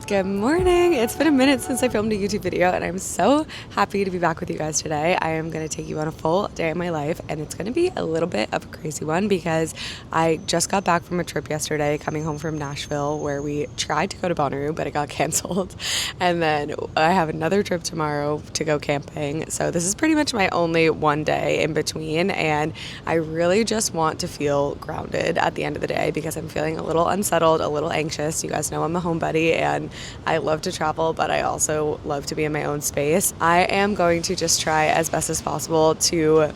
Good morning. It's been a minute since I filmed a YouTube video and I'm so happy to be back with you guys today. I am going to take you on a full day of my life and it's going to be a little bit of a crazy one because I just got back from a trip yesterday coming home from Nashville where we tried to go to Bonnaroo but it got canceled, and then I have another trip tomorrow to go camping. So this is pretty much my only one day in between and I really just want to feel grounded at the end of the day because I'm feeling a little unsettled, a little anxious. You guys know I'm a homebody and I love to travel, but I also love to be in my own space. I am going to just try as best as possible to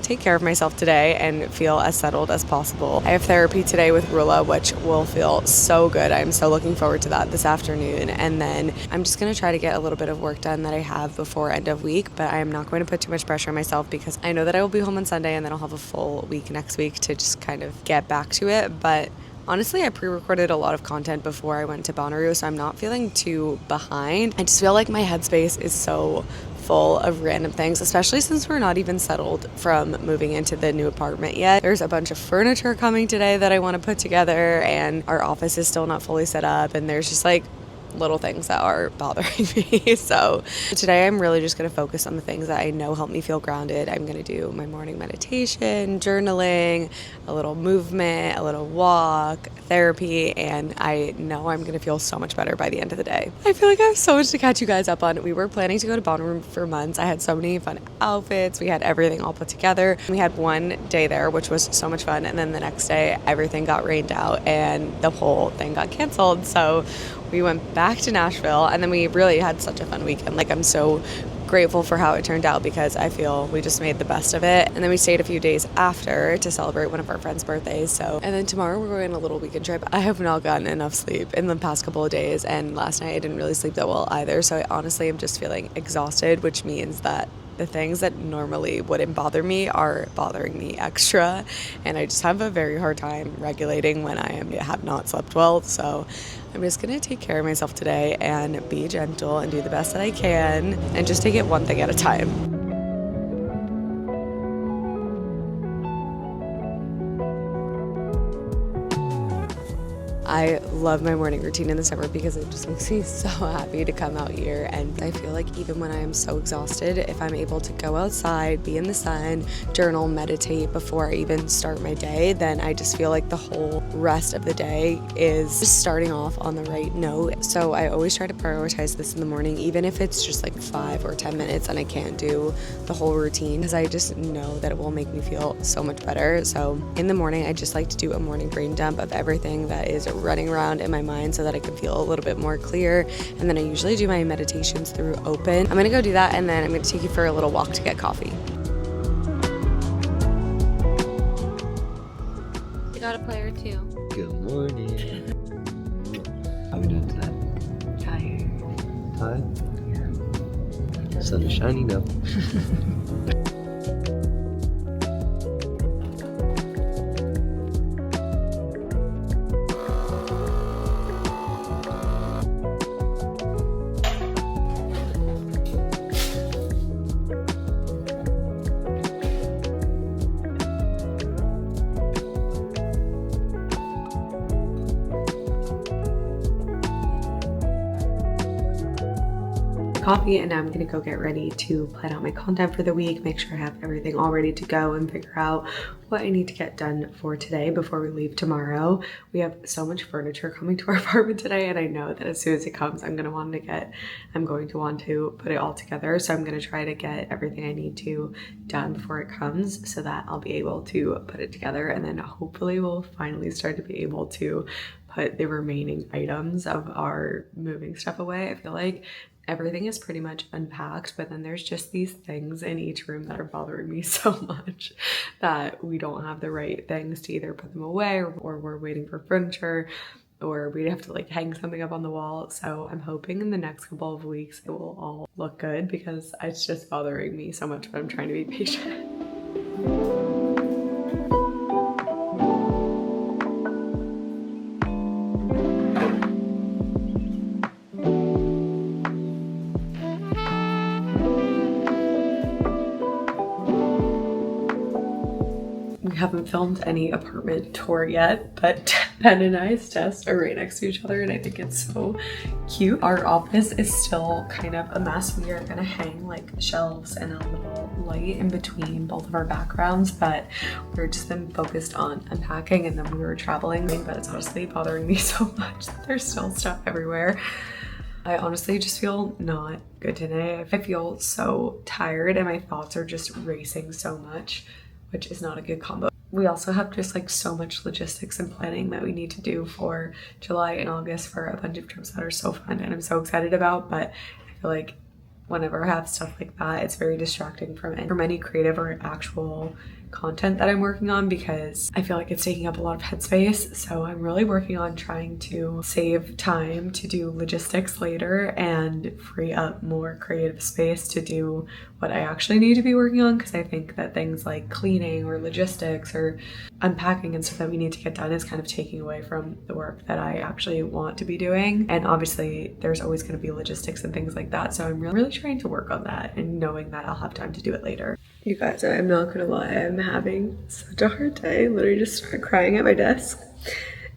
take care of myself today and feel as settled as possible. I have therapy today with Rula, which will feel so good. I'm so looking forward to that this afternoon. And then I'm just going to try to get a little bit of work done that I have before end of week, but I am not going to put too much pressure on myself because I know that I will be home on Sunday and then I'll have a full week next week to just kind of get back to it. But honestly, I pre-recorded a lot of content before I went to Bonnaroo, so I'm not feeling too behind. I just feel like my headspace is so full of random things, especially since we're not even settled from moving into the new apartment yet. There's a bunch of furniture coming today that I want to put together, and our office is still not fully set up, and there's just like little things that are bothering me. So today I'm really just going to focus on the things that I know help me feel grounded. I'm going to do my morning meditation, journaling, a little movement, a little walk, therapy, and I know I'm going to feel so much better by the end of the day. I feel like I have so much to catch you guys up on. We were planning to go to Bonnaroo for months. I had so many fun outfits. We had everything all put together. We had one day there, which was so much fun, and then the next day everything got rained out and the whole thing got canceled. So we went back to Nashville and then we really had such a fun weekend. Like, I'm so grateful for how it turned out because I feel we just made the best of it. And then we stayed a few days after to celebrate one of our friends' birthdays. And then tomorrow we're going on a little weekend trip. I have not gotten enough sleep in the past couple of days, and last night I didn't really sleep that well either. So I honestly am just feeling exhausted, which means that the things that normally wouldn't bother me are bothering me extra, and I just have a very hard time regulating when I have not slept well. So I'm just gonna take care of myself today and be gentle and do the best that I can and just take it one thing at a time. I love my morning routine in the summer because it just makes me so happy to come out here, and I feel like even when I am so exhausted, if I'm able to go outside, be in the sun, journal, meditate before I even start my day, then I just feel like the whole rest of the day is just starting off on the right note. So I always try to prioritize this in the morning, even if it's just like 5 or 10 minutes and I can't do the whole routine, because I just know that it will make me feel so much better. So in the morning, I just like to do a morning brain dump of everything that is running around in my mind so that I can feel a little bit more clear. And then I usually do my meditations through Open. I'm gonna go do that, and then I'm gonna take you for a little walk to get coffee. You got a player too. Good morning. How we doing today? Tired? Yeah. Sun is shining up. Coffee, and now I'm gonna go get ready to plan out my content for the week, make sure I have everything all ready to go, and figure out what I need to get done for today before we leave tomorrow. We have so much furniture coming to our apartment today, and I know that as soon as it comes, I'm going to want to put it all together. So I'm going to try to get everything I need to done before it comes so that I'll be able to put it together, and then hopefully we'll finally start to be able to put the remaining items of our moving stuff away. I feel like everything is pretty much unpacked, but then there's just these things in each room that are bothering me so much that we don't have the right things to either put them away, or we're waiting for furniture, or we'd have to like hang something up on the wall. So I'm hoping in the next couple of weeks it will all look good because it's just bothering me so much, but I'm trying to be patient. We haven't filmed any apartment tour yet, but Ben and I's desk are right next to each other and I think it's so cute. Our office is still kind of a mess. We are gonna hang like shelves and a little light in between both of our backgrounds, but we've just been focused on unpacking, and then we were traveling, but it's honestly bothering me so much that there's still stuff everywhere. I honestly just feel not good today. I feel so tired and my thoughts are just racing so much, which is not a good combo. We also have just like so much logistics and planning that we need to do for July and August for a bunch of trips that are so fun and I'm so excited about, but I feel like whenever I have stuff like that, it's very distracting from any creative or actual content that I'm working on, because I feel like it's taking up a lot of headspace. So I'm really working on trying to save time to do logistics later and free up more creative space to do what I actually need to be working on, because I think that things like cleaning or logistics or unpacking and stuff that we need to get done is kind of taking away from the work that I actually want to be doing. And obviously there's always going to be logistics and things like that, so I'm really trying to work on that and knowing that I'll have time to do it later. You guys, I'm not gonna lie, I'm having such a hard day. I literally just started crying at my desk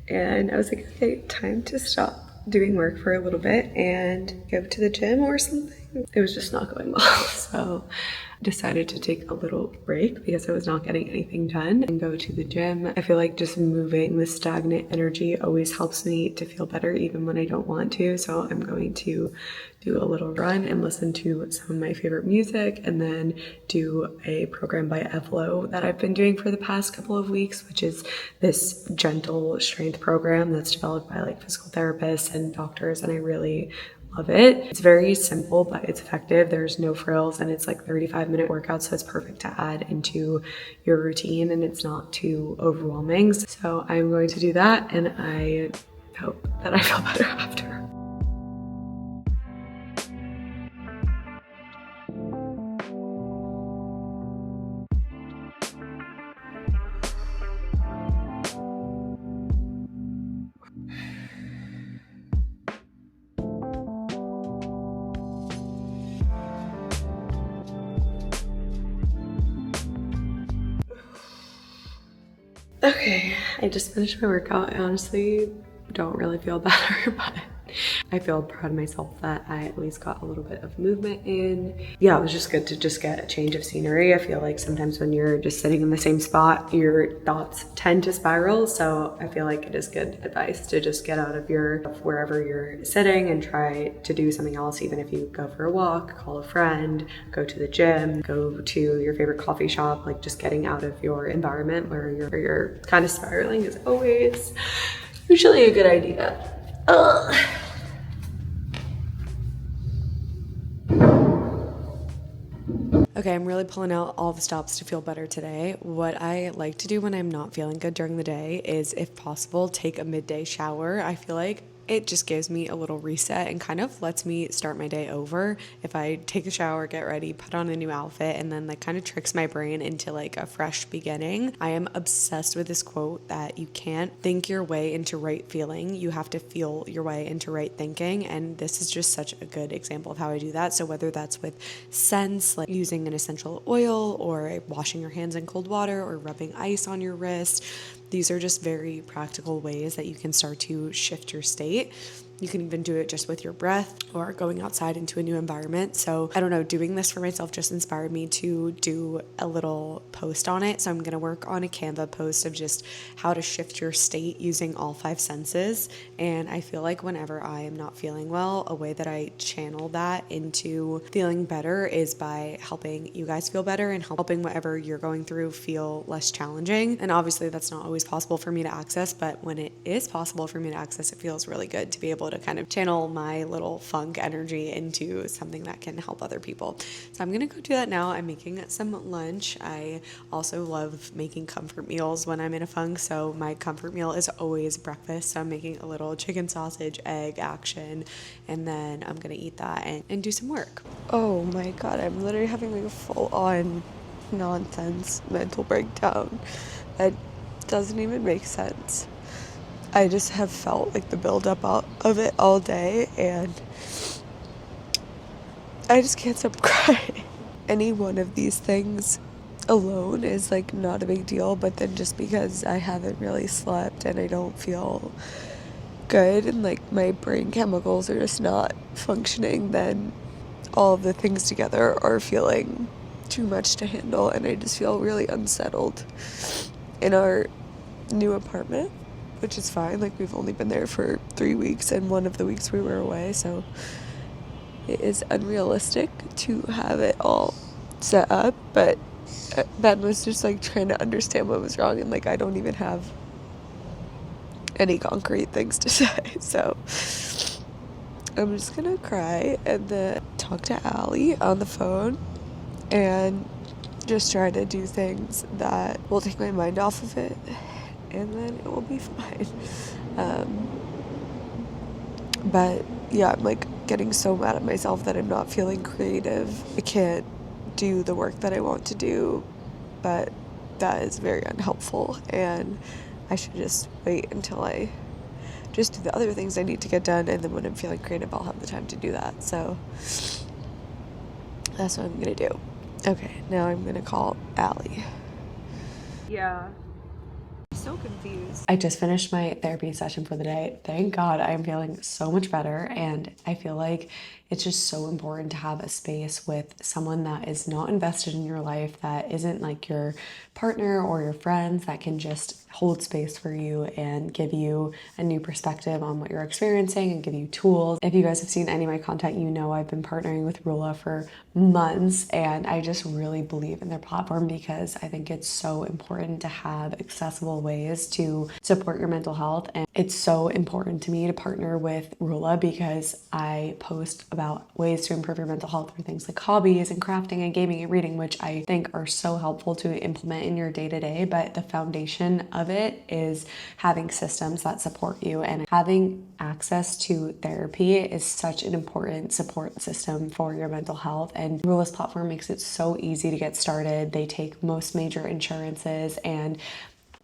and I was like, okay, time to stop doing work for a little bit and go to the gym or something. It was just not going well, so I decided to take a little break because I was not getting anything done and go to the gym. I feel like just moving the stagnant energy always helps me to feel better even when I don't want to, so I'm going to do a little run and listen to some of my favorite music, and then do a program by Evlo that I've been doing for the past couple of weeks, which is this gentle strength program that's developed by like physical therapists and doctors, and I really love it. It's very simple, but it's effective. There's no frills, and it's like 35-minute workouts, so it's perfect to add into your routine, and it's not too overwhelming. So I'm going to do that, and I hope that I feel better after. Okay, I just finished my workout. I honestly don't really feel better, but I feel proud of myself that I at least got a little bit of movement in. Yeah, it was just good to just get a change of scenery. I feel like sometimes when you're just sitting in the same spot, your thoughts tend to spiral. So I feel like it is good advice to just get out of wherever you're sitting and try to do something else. Even if you go for a walk, call a friend, go to the gym, go to your favorite coffee shop, like just getting out of your environment where you're kind of spiraling is always usually a good idea. Okay, I'm really pulling out all the stops to feel better today. What I like to do when I'm not feeling good during the day is, if possible, take a midday shower. I feel like it just gives me a little reset and kind of lets me start my day over. If I take a shower, get ready, put on a new outfit, and then that kind of tricks my brain into like a fresh beginning. I am obsessed with this quote that you can't think your way into right feeling. You have to feel your way into right thinking. And this is just such a good example of how I do that. So whether that's with scents, like using an essential oil, or washing your hands in cold water, or rubbing ice on your wrist, these are just very practical ways that you can start to shift your state. You can even do it just with your breath or going outside into a new environment. So I don't know, doing this for myself just inspired me to do a little post on it. So I'm going to work on a Canva post of just how to shift your state using all 5 senses. And I feel like whenever I am not feeling well, a way that I channel that into feeling better is by helping you guys feel better and helping whatever you're going through feel less challenging. And obviously that's not always possible for me to access, but when it is possible for me to access, it feels really good to be able to kind of channel my little funk energy into something that can help other people. So I'm gonna go do that now. I'm making some lunch. I also love making comfort meals when I'm in a funk, so my comfort meal is always breakfast. So I'm making a little chicken sausage egg action, and then I'm gonna eat that and do some work. Oh my god, I'm literally having like a full-on nonsense mental breakdown that doesn't even make sense. I just have felt like the buildup of it all day, and I just can't stop crying. Any one of these things alone is like not a big deal, but then just because I haven't really slept and I don't feel good and like my brain chemicals are just not functioning, then all of the things together are feeling too much to handle, and I just feel really unsettled in our new apartment, which is fine. Like, we've only been there for 3 weeks, and one of the weeks we were away, so it is unrealistic to have it all set up. But Ben was just like trying to understand what was wrong, and like I don't even have any concrete things to say, so I'm just gonna cry and then talk to Allie on the phone and just try to do things that will take my mind off of it, and then it will be fine. But yeah, I'm like getting so mad at myself that I'm not feeling creative. I can't do the work that I want to do, but that is very unhelpful, and I should just wait until I just do the other things I need to get done, and then when I'm feeling creative, I'll have the time to do that. So that's what I'm gonna do. Okay, now I'm gonna call Allie. Yeah. So confused. I just finished my therapy session for the day. Thank God I am feeling so much better, and I feel like it's just so important to have a space with someone that is not invested in your life, that isn't like your partner or your friends, that can just hold space for you and give you a new perspective on what you're experiencing and give you tools. If you guys have seen any of my content, you know I've been partnering with Rula for months, and I just really believe in their platform because I think it's so important to have accessible ways to support your mental health. And it's so important to me to partner with Rula because I post about ways to improve your mental health through things like hobbies and crafting and gaming and reading, which I think are so helpful to implement in your day-to-day. But the foundation of it is having systems that support you, and having access to therapy is such an important support system for your mental health. And Rula's platform makes it so easy to get started. They take most major insurances, and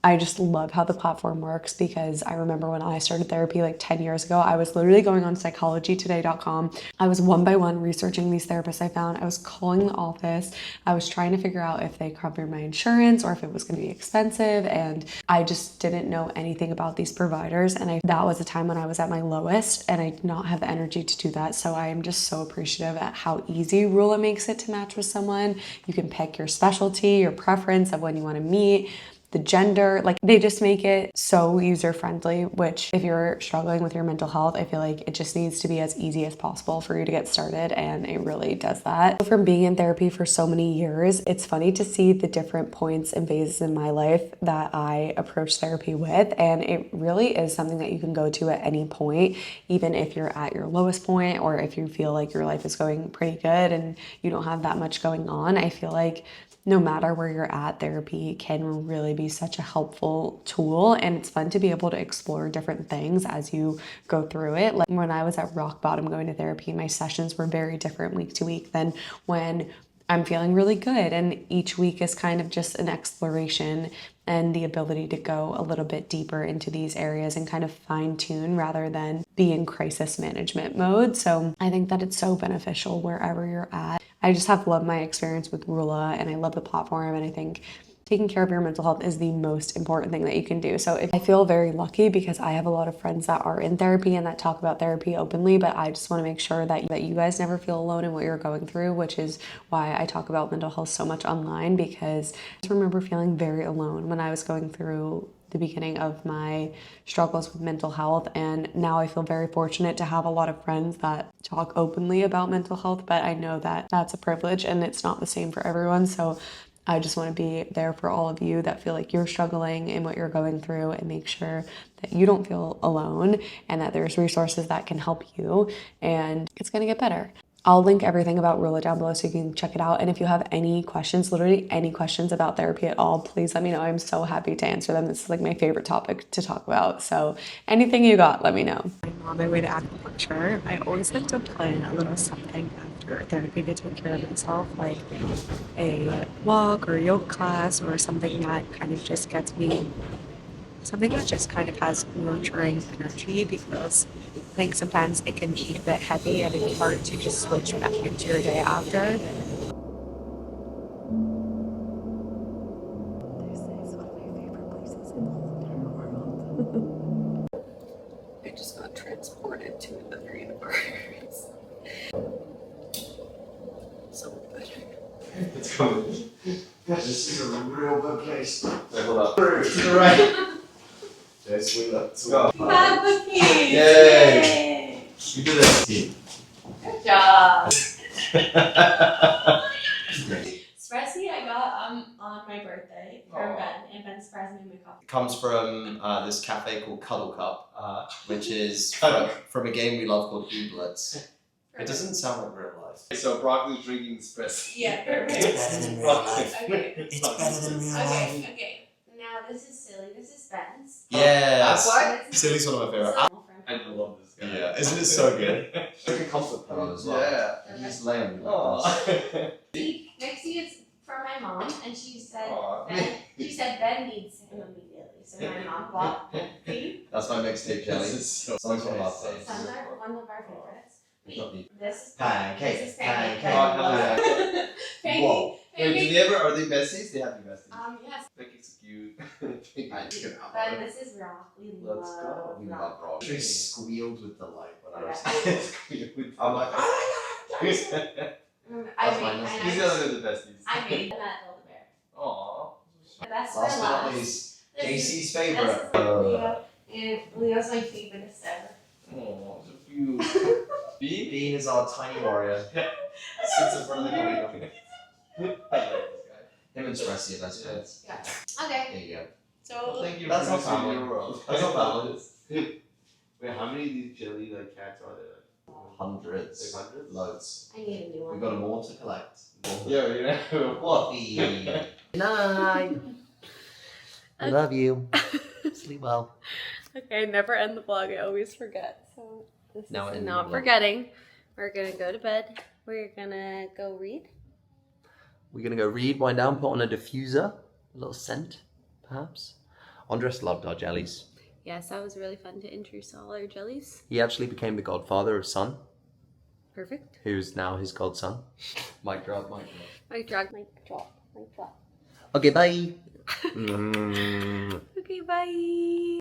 I just love how the platform works because I remember when I started therapy like 10 years ago, I was literally going on psychologytoday.com. I was one by one researching these therapists I found. I was calling the office. I was trying to figure out if they covered my insurance or if it was going to be expensive. And I just didn't know anything about these providers. And that was a time when I was at my lowest, and I did not have the energy to do that. So I am just so appreciative at how easy Rula makes it to match with someone. You can pick your specialty, your preference of when you want to meet, the gender, like they just make it so user friendly, which if you're struggling with your mental health, I feel like it just needs to be as easy as possible for you to get started, and it really does that. From being in therapy for so many years, it's funny to see the different points and phases in my life that I approach therapy with, and it really is something that you can go to at any point, even if you're at your lowest point or if you feel like your life is going pretty good and you don't have that much going on. I feel like no matter where you're at, therapy can really be such a helpful tool, and it's fun to be able to explore different things as you go through it. Like when I was at rock bottom going to therapy, my sessions were very different week to week than when I'm feeling really good, and each week is kind of just an exploration and the ability to go a little bit deeper into these areas and kind of fine tune rather than be in crisis management mode. So I think that it's so beneficial wherever you're at. I just have loved my experience with Rula, and I love the platform, and I think taking care of your mental health is the most important thing that you can do. So I feel very lucky because I have a lot of friends that are in therapy and that talk about therapy openly, but I just want to make sure that you guys never feel alone in what you're going through, which is why I talk about mental health so much online, because I just remember feeling very alone when I was going through the beginning of my struggles with mental health. And now I feel very fortunate to have a lot of friends that talk openly about mental health, but I know that that's a privilege and it's not the same for everyone. So I just want to be there for all of you that feel like you're struggling in what you're going through, and make sure that you don't feel alone and that there's resources that can help you, and it's going to get better. I'll link everything about Rula down below so you can check it out. And if you have any questions, literally any questions about therapy at all, please let me know. I'm so happy to answer them. This is like my favorite topic to talk about. So anything you got, let me know. I'm on my way to acupuncture. I always like to plan a little something after therapy to take care of myself, like a walk or a yoga class or something that kind of just gets me, something that just kind of has nurturing energy, because I think sometimes it can be a bit heavy and it's hard to just switch back into your day after. I just got transported to another universe. So good. It's coming. This is a real bookcase. Wait, hold up. To the right. Yeah, sweet up. We got a bookcase! Yay! You did it. Good job! Espresso I got on my birthday from Ben, and Ben surprised me with my coffee. It comes from this cafe called Cuddle Cup, which is from a game we love called Ooblets. It doesn't sound like real life. So Broccoli's drinking espresso. Yeah, perfect. Okay. It's better than real life. Okay. Now this is silly. This is Ben's. Yes. What? Silly's one of my favorite. I love this guy. Yeah, isn't it so good? Like a comfort pillow as well. Yeah. You just lay on it. Next to you is from my mom, and she said Aw. Ben needs him immediately. So my mom bought tea. That's my mixtape, Jelly. This is so Songs from our nice. place. Some are one of our favorites. It's not deep. This is Pancake, This is pancake. pancake. Oh, hell yeah. Pancake. Whoa. Wait, do Pancake. they ever, are they besties? They have to be besties. Yes. Pancake's cute. Ben, this is rock. We Let's love go. We rock. love rock. She squealed with delight when I was. I'm like, oh He's I That's made. mine, that's the other than the besties. I made them at Build-A-Bear. Aww. That's Last my but not last. least, This is- Jacey's This favorite. is like Leo, and Leo's my favorite ever. Aww, so cute. Bean? Bean is our tiny warrior. Sits in front of the coffee cup. I like this guy. Him and Stressy are best friends. Okay, There you go. so Thank you That's for our introducing family. your world. That's our family. Wait, how many of these jelly like cats are there? Hundreds. Like hundreds? Loads. I need a new one. We've got more to collect. Yeah, you know. Fluffy. Night. I love you. Sleep well. Okay, I never end the vlog. I always forget. So this Now is end the not vlog. forgetting. We're gonna go to bed. We're gonna go read. We're gonna go read, wind down, put on a diffuser, a little scent, perhaps. Andres loved our jellies. Yes, that was really fun to introduce all our jellies. He actually became the godfather of Sun, Perfect. who's now his godson. Mic drop, mic drop. Mic drop, mic drop, mic drop. Okay, bye. Okay, bye.